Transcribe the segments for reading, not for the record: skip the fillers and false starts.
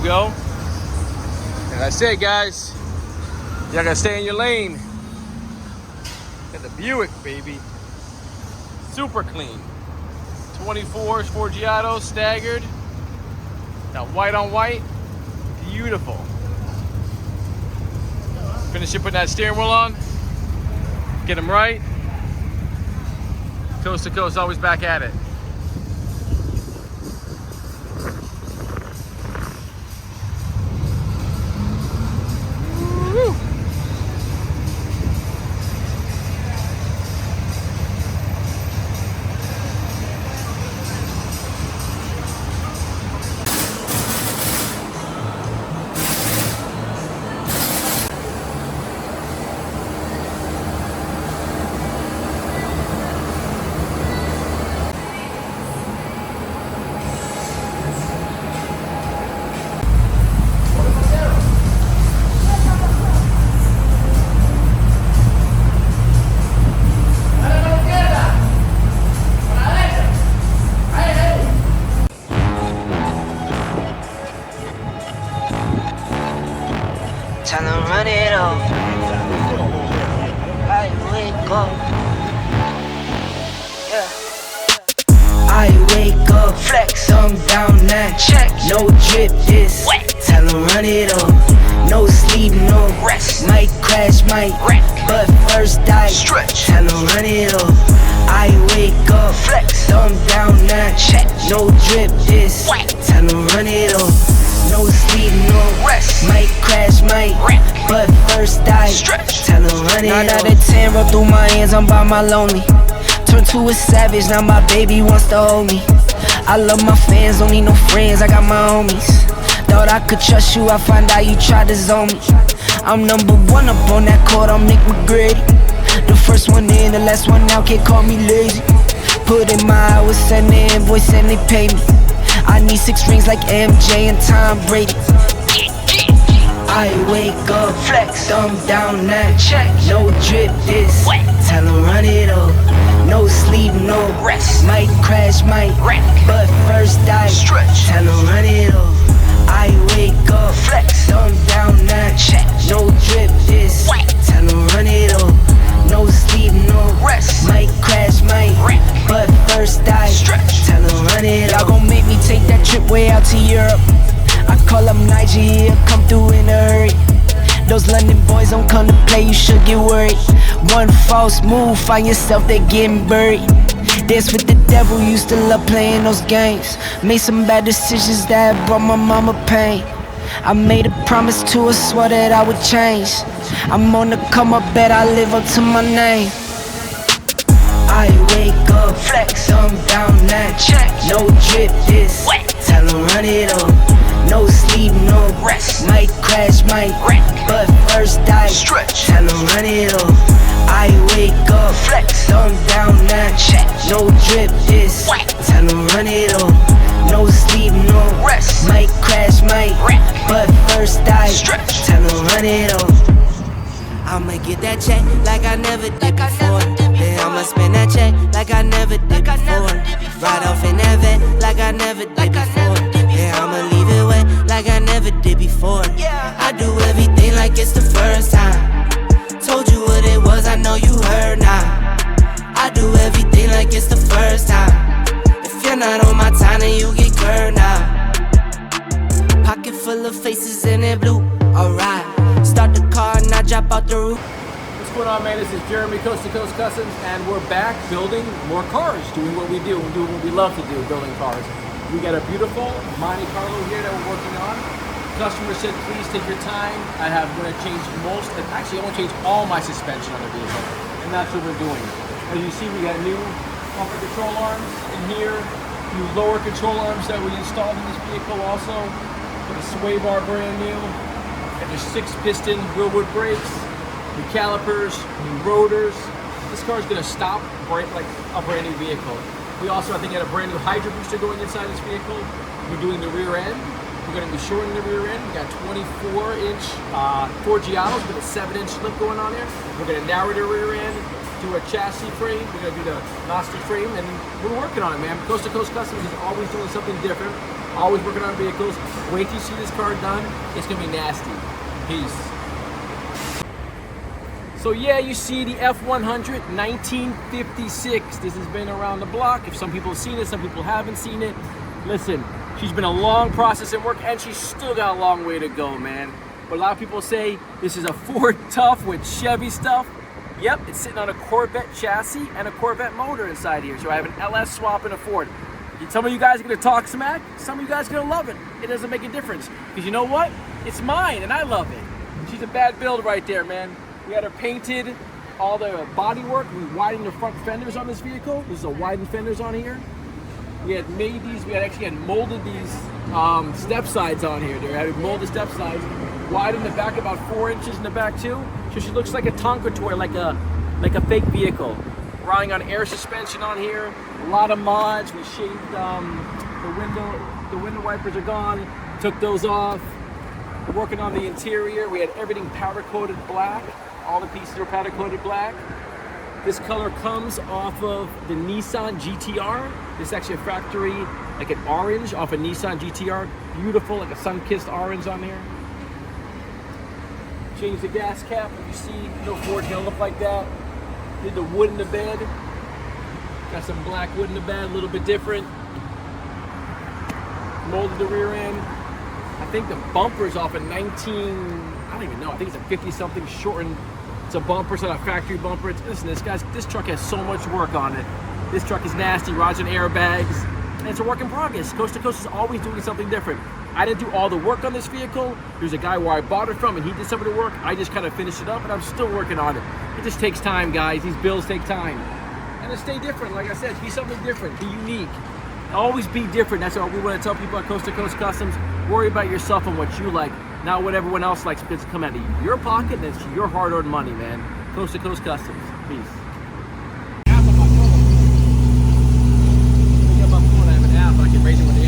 Go. And I say, guys, y'all gotta stay in your lane. Got the Buick, baby. Super clean. 24s, Forgiato, staggered. Got white on white. Beautiful. Finish putting that steering wheel on. Get them right. Coast to coast, always back at it. Tell them run it up. I wake up. Yeah. I wake up, flex, thumb down now. Check, no drip this. Wet. Tell them run it up. No sleep, no rest. Might crash, might wreck. But first I stretch. Tell them run it up. I wake up, flex, thumb down now. Check, no drip this. Wet. Tell them run it up. No sleep, no rest. Might crash, might wreck. But first I stretch. Tell them run it. 9 out of 10 roll through my hands, I'm by my lonely. Turn to a savage, now my baby wants to hold me. I love my fans, don't need no friends, I got my homies. Thought I could trust you, I find out you tried to zone me. I'm number one up on that court, I'm Nick McGrady. The first one in, the last one out, can't call me lazy. Put in my hours, send the invoice and they pay me. I need 6 rings like MJ and Tom Brady. I wake up, flex, thumb down now. Check, no drip this. Tell them run it up. No sleep, no rest. Might crash, might wreck. But first I stretch. Tell them run it up. I wake up, flex, thumb down now. Check, no drip this. Tell them run it up. No sleep, no rest. Might crash, might wreck. But first I stretch. Tell them run it up. Y'all gon' make me take that trip way out to Europe. I call up Nigeria, come through in a hurry. Those London boys don't come to play, you should get worried. One false move, find yourself, they getting buried. Dance with the devil, used to love playing those games. Made some bad decisions that brought my mama pain. I made a promise to her, swore that I would change. I'm on the come up, bet I live up to my name. I wake up, flex, thumb down now. Check, no drip this. Tell them run it up. No sleep, no rest. Might crash, might wreck. But first I stretch. Tell them run it up. I wake up, flex, thumb down now. Check, no drip this. Tell them run it up. No sleep, no rest. Might crash, might wreck. But first I stretch. Tell them run it up. I'ma get that check like I never did before. Then I'ma spend that check like I never did before. Ride off in that vet like I never did before. Then I'ma leave it wet like I never did before. I do everything like it's the first time. Told you what it was, I know you heard now. I do everything like it's the first time. If you're not on my time, then you get curved now. Pocket full of faces and it blue, alright. Start the car and I drop out the roof. What's going on, man? This is Jeremy, Coast to Coast Customs, and we're back building more cars, doing what we do, and doing what we love to do, building cars. We got a beautiful Monte Carlo here that we're working on. Customer said, please take your time. I'm going to change most, and actually I want to change all my suspension on the vehicle, and that's what we're doing. As you see, we got new bumper control arms in here, new lower control arms that we installed in this vehicle also. The sway bar brand new, and there's 6-piston wheelwood brakes, new calipers, new rotors. This car is going to stop like a brand new vehicle. We also, I think, had a brand new hydro booster going inside this vehicle. We're doing the rear end. We're going to be shortening the rear end. We got 24-inch Ford Giottos with a 7-inch lip going on there. We're going to narrow the rear end, do a chassis frame. We're going to do the Nostra frame, and we're working on it, man. Coast to Coast Customs is always doing something different. Always working on vehicles. Wait till you see this car done. It's going to be nasty. Peace. So yeah, you see the F100 1956. This has been around the block. If some people have seen it, some people haven't seen it. Listen, she's been a long process in work, and she's still got a long way to go, man. But a lot of people say this is a Ford Tough with Chevy stuff. Yep, it's sitting on a Corvette chassis and a Corvette motor inside here. So I have an LS swap and a Ford. Some of you guys are gonna talk smack, some of you guys are gonna love it. It doesn't make a difference. Because you know what? It's mine and I love it. She's a bad build right there, man. We had her painted, all the body work. We widened the front fenders on this vehicle. There's a widened fenders on here. We had made these, we had actually molded these step sides on here. They had molded step sides. Widened the back about 4 inches in the back too. So she looks like a Tonka toy, like a fake vehicle. Riding on air suspension on here. A lot of mods. We shaved the window wipers are gone. Took those off. We're working on the interior. We had everything powder coated black. All the pieces are powder coated black. This color comes off of the Nissan GTR. This is actually a factory, like an orange off a Nissan GTR. Beautiful, like a sun-kissed orange on there. Change the gas cap. If you see, no Ford's gonna look like that. Did the wood in the bed. Got some black wood in the bed, a little bit different. Molded the rear end. I think the bumper's off a 19, I don't even know, I think it's a 50-something shortened. It's a bumper, it's not a factory bumper. Listen, this truck has so much work on it. This truck is nasty, rides on airbags, and it's a work in progress. Coast to Coast is always doing something different. I didn't do all the work on this vehicle. There's a guy where I bought it from and he did some of the work. I just kind of finished it up and I'm still working on it. It just takes time, guys. These builds take time. And to stay different, like I said, be something different, be unique. Always be different. That's what we want to tell people at Coast to Coast Customs. Worry about yourself and what you like, not what everyone else likes, because it's come out of your pocket and it's your hard-earned money, man. Coast to Coast Customs. Peace. I have an app, I can raise it with the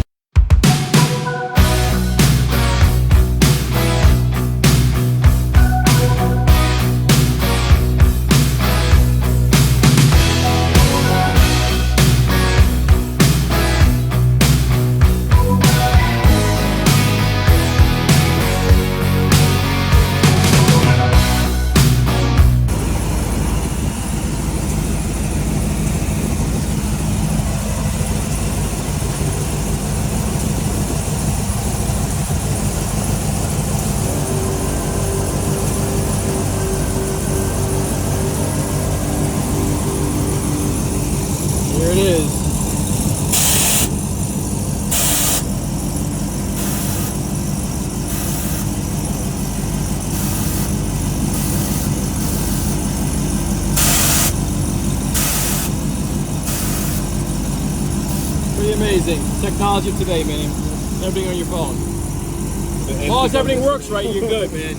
amazing. Technology of today, man. Everything on your phone. As long as everything works right, you're good, man.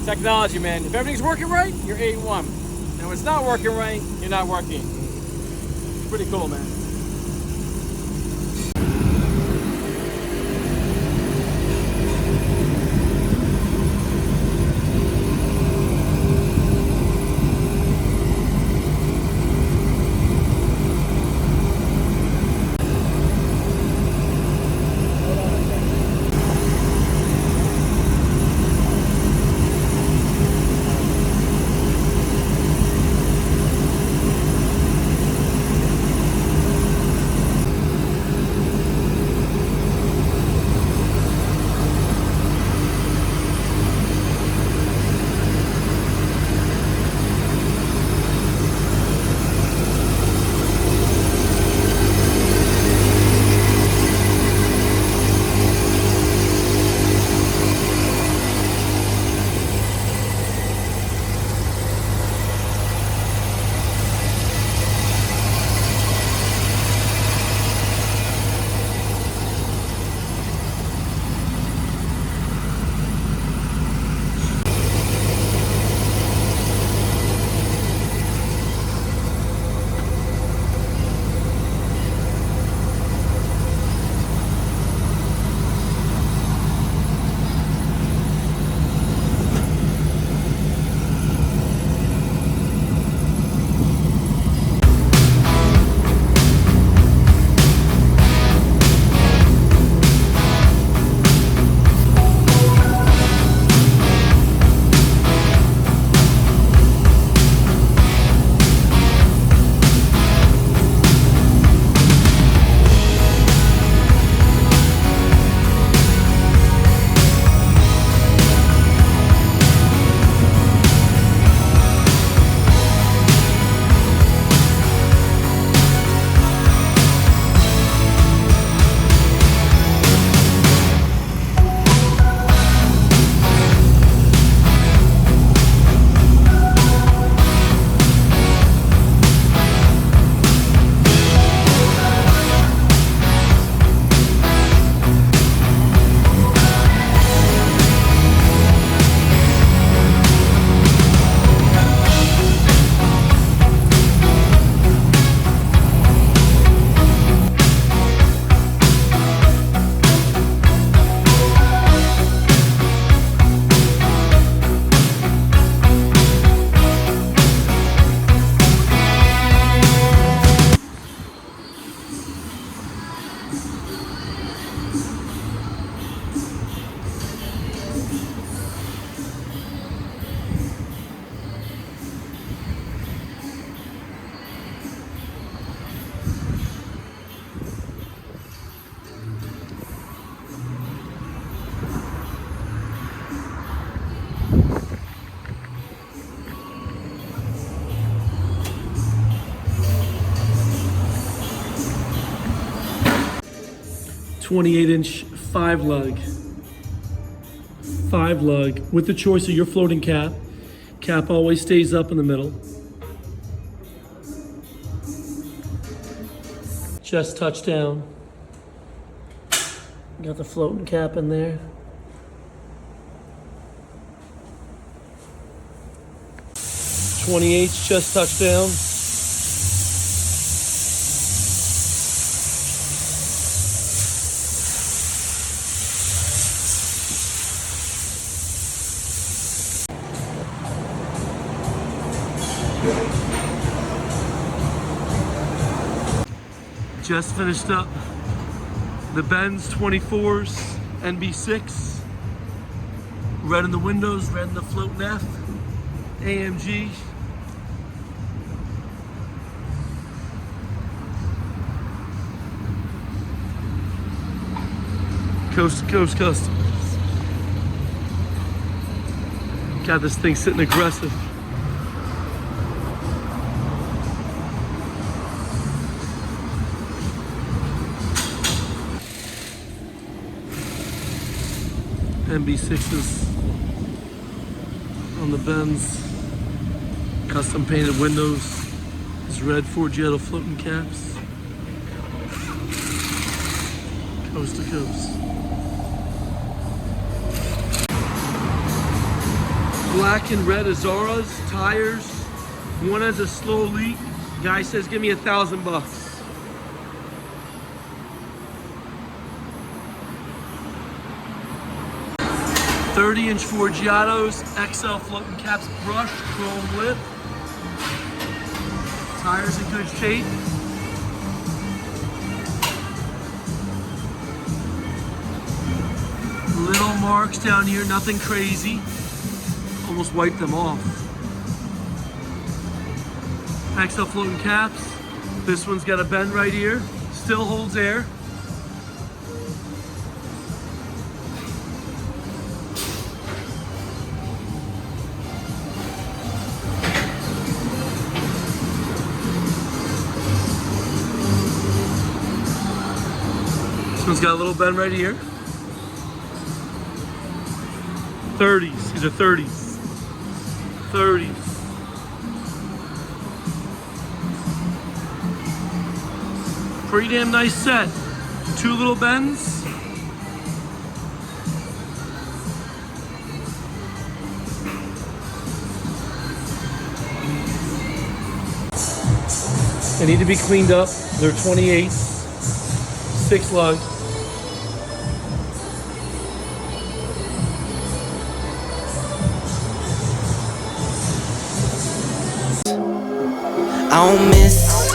Technology, man. If everything's working right, you're A1. And when it's not working right, you're not working. It's pretty cool, man. 28-inch 5-lug. 5-lug with the choice of your floating cap. Cap always stays up in the middle. Just touched down. Got the floating cap in there. .28 just touched down. Just finished up the Benz 24s NB6. Red in the windows, red in the floating F. AMG. Coast to coast customers. Got this thing sitting aggressive. NB6s on the Benz. Custom painted windows. These red Forgiato floating caps. Coast to coast. Black and red Azaras, tires. One has a slow leak. Guy says, give me $1,000 bucks. .30-inch Forgiatos, XL floating caps, brushed, chrome lip. Tires in good shape. Little marks down here, nothing crazy. Almost wiped them off. XL floating caps. This one's got a bend right here. Still holds air. This one's got a little bend right here. 30s, these are 30s. 30s. Pretty damn nice set. 2 little bends. They need to be cleaned up. They're 28s, 6 lug. I don't miss,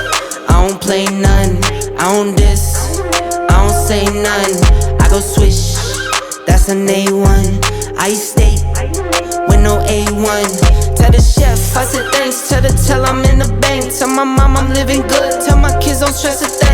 I don't play none, I don't diss, I don't say none. I go swish, that's an A1. I eat steak with no A1. Tell the chef, I said thanks. Tell the tell I'm in the bank. Tell my mom I'm living good. Tell my kids don't stress a thing.